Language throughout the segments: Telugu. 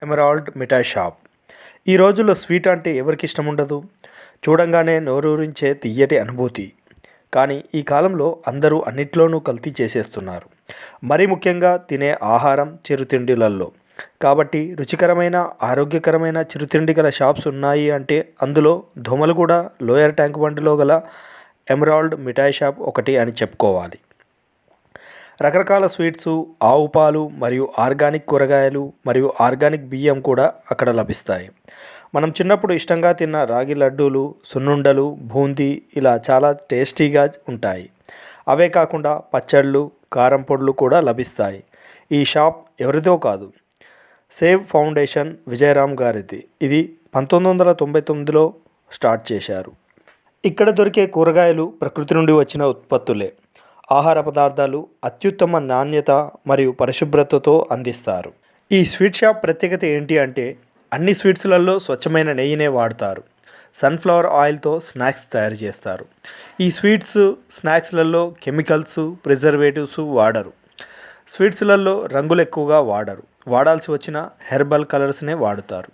ఎమరాల్డ్ మిఠాయి షాప్. ఈ రోజుల్లో స్వీట్ అంటే ఎవరికి ఇష్టం ఉండదు? చూడంగానే నోరూరించే తియ్యటి అనుభూతి. కానీ ఈ కాలంలో అందరూ అన్నిట్లోనూ కల్తీ చేసేస్తున్నారు. మరీ ముఖ్యంగా తినే ఆహారం, చిరుతిండిలల్లో. కాబట్టి రుచికరమైన, ఆరోగ్యకరమైన చిరుతిండి గల షాప్స్ ఉన్నాయి అంటే అందులో దోమలగూడ లోయర్ ట్యాంక్ బండ్లో గల ఎమరాల్డ్ మిఠాయి షాప్ ఒకటి అని చెప్పుకోవాలి. రకరకాల స్వీట్సు, ఆవు పాలు మరియు ఆర్గానిక్ కూరగాయలు మరియు ఆర్గానిక్ బియ్యం కూడా అక్కడ లభిస్తాయి. మనం చిన్నప్పుడు ఇష్టంగా తిన్న రాగి లడ్డూలు, సున్నుండలు, బూందీ ఇలా చాలా టేస్టీగా ఉంటాయి. అవే కాకుండా పచ్చళ్ళు, కారం పొడులు కూడా లభిస్తాయి. ఈ షాప్ ఎవరిదో కాదు, సేవ్ ఫౌండేషన్ విజయరామ్ గారిది. ఇది 1999లో స్టార్ట్ చేశారు. ఇక్కడ దొరికే కూరగాయలు ప్రకృతి నుండి వచ్చిన ఉత్పత్తులే. ఆహార పదార్థాలు అత్యుత్తమ నాణ్యత మరియు పరిశుభ్రతతో అందిస్తారు. ఈ స్వీట్ షాప్ ప్రత్యేకత ఏంటి అంటే అన్ని స్వీట్స్లలో స్వచ్ఛమైన నెయ్యినే వాడతారు. సన్ఫ్లవర్ ఆయిల్తో స్నాక్స్ తయారు చేస్తారు. ఈ స్వీట్స్, స్నాక్స్లలో కెమికల్స్, ప్రిజర్వేటివ్స్ వాడరు. స్వీట్స్లలో రంగులు ఎక్కువగా వాడరు. వాడాల్సి వచ్చిన హెర్బల్ కలర్స్నే వాడుతారు.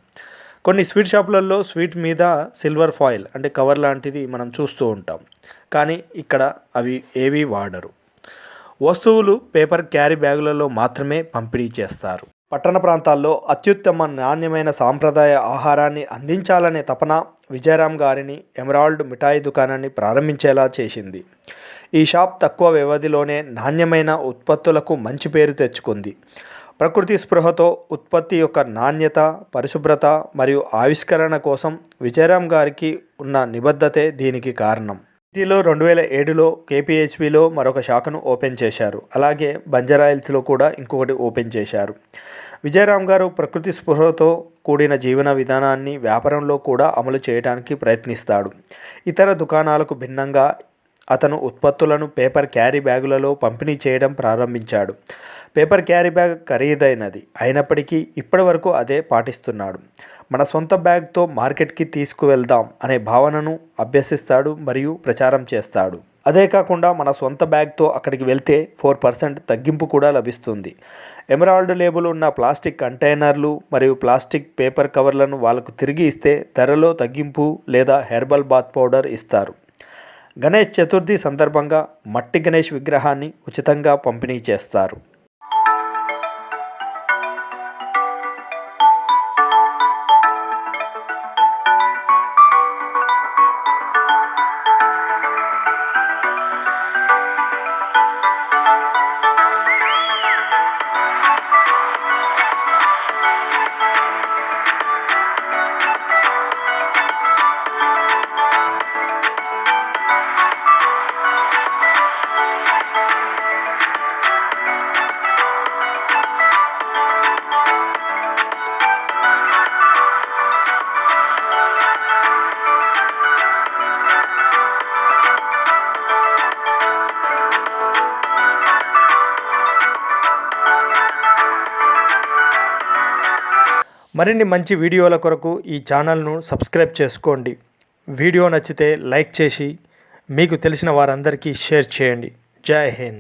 కొన్ని స్వీట్ షాపులలో స్వీట్ మీద సిల్వర్ ఫాయిల్ అంటే కవర్ లాంటిది మనం చూస్తూ ఉంటాం. కానీ ఇక్కడ అవి ఏవీ వాడరు. వస్తువులు పేపర్ క్యారీ బ్యాగులలో మాత్రమే పంపిణీ చేస్తారు. పట్టణ ప్రాంతాల్లో అత్యుత్తమ నాణ్యమైన సాంప్రదాయ ఆహారాన్ని అందించాలనే తపన విజయరామ్ గారిని ఎమరాల్డ్ మిఠాయి దుకాణాన్ని ప్రారంభించేలా చేసింది. ఈ షాప్ తక్కువ వ్యవధిలోనే నాణ్యమైన ఉత్పత్తులకు మంచి పేరు తెచ్చుకుంది. ప్రకృతి స్పృహతో ఉత్పత్తి యొక్క నాణ్యత, పరిశుభ్రత మరియు ఆవిష్కరణ కోసం విజయరామ్ గారికి ఉన్న నిబద్ధతే దీనికి కారణం. సిటీలో 2007లో కేపీహెచ్బీలో మరొక శాఖను ఓపెన్ చేశారు. అలాగే బంజారాహిల్స్లో కూడా ఇంకొకటి ఓపెన్ చేశారు. విజయరామ్ గారు ప్రకృతి స్పృహతో కూడిన జీవన విధానాన్ని వ్యాపారంలో కూడా అమలు చేయడానికి ప్రయత్నిస్తాడు. ఇతర దుకాణాలకు భిన్నంగా అతను ఉత్పత్తులను పేపర్ క్యారీ బ్యాగులలో పంపిణీ చేయడం ప్రారంభించాడు. పేపర్ క్యారీ బ్యాగ్ ఖరీదైనది అయినప్పటికీ ఇప్పటి వరకు అదే పాటిస్తున్నాడు. మన సొంత బ్యాగ్తో మార్కెట్కి తీసుకువెళ్దాం అనే భావనను అభ్యసిస్తాడు మరియు ప్రచారం చేస్తాడు. అదే కాకుండా మన సొంత బ్యాగ్తో అక్కడికి వెళ్తే 4% తగ్గింపు కూడా లభిస్తుంది. ఎమరాల్డ్ లేబుల్ ఉన్న ప్లాస్టిక్ కంటైనర్లు మరియు ప్లాస్టిక్ పేపర్ కవర్లను వాళ్ళకు తిరిగి ఇస్తే ధరలో తగ్గింపు లేదా హెర్బల్ బాత్ పౌడర్ ఇస్తారు. గణేష్ చతుర్థి సందర్భంగా మట్టి గణేష్ విగ్రహాన్ని ఉచితంగా పంపిణీ చేస్తారు. మరిన్ని మంచి వీడియోల కొరకు ఈ ఛానల్ను సబ్స్క్రైబ్ చేసుకోండి. వీడియో నచ్చితే లైక్ చేసి మీకు తెలిసిన వారందరికీ షేర్ చేయండి. జై హింద్.